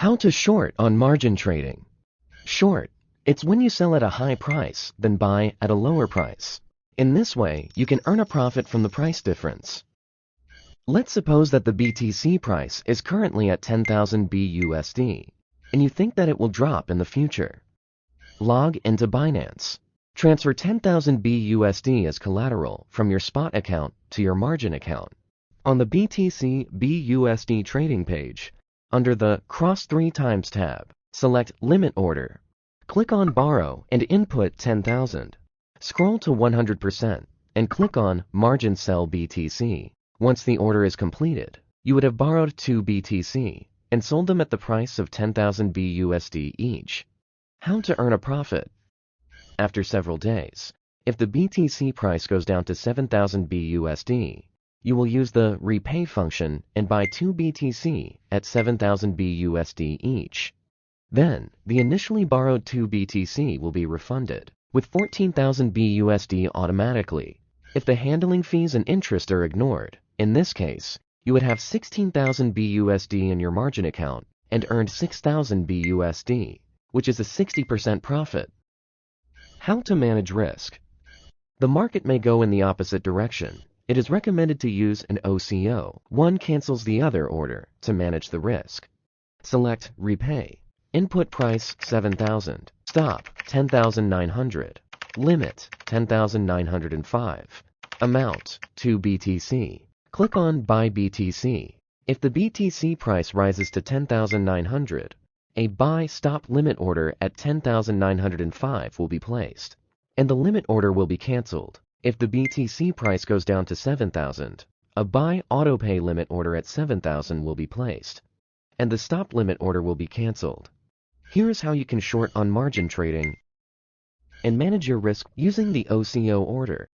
How to short on margin trading. Short. It's when you sell at a high price, then buy at a lower price. In this way, you can earn a profit from the price difference. Let's suppose that the BTC price is currently at 10,000 BUSD, and you think that it will drop in the future. Log into Binance. Transfer 10,000 BUSD as collateral from your spot account to your margin account. On the BTC BUSD trading page, under the Cross 3 times tab, select Limit Order. Click on Borrow and input 10,000. Scroll to 100% and click on Margin Sell BTC. Once the order is completed, you would have borrowed 2 BTC and sold them at the price of 10,000 BUSD each. How to earn a profit? After several days, if the BTC price goes down to 7,000 BUSD, you will use the Repay function and buy 2 BTC at 7,000 BUSD each. Then, the initially borrowed 2 BTC will be refunded with 14,000 BUSD automatically. If the handling fees and interest are ignored, in this case, you would have 16,000 BUSD in your margin account and earned 6,000 BUSD, which is a 60% profit. How to manage risk. The market may go in the opposite direction. It is recommended to use an OCO. One cancels the other order to manage the risk. Select Repay. Input price 7,000. Stop 10,900. Limit 10,905. Amount 2 BTC. Click on Buy BTC. If the BTC price rises to 10,900, a buy stop limit order at 10,905 will be placed, and the limit order will be canceled. If the BTC price goes down to 7,000, a buy autopay limit order at 7,000 will be placed, and the stop limit order will be canceled. Here is how you can short on margin trading and manage your risk using the OCO order.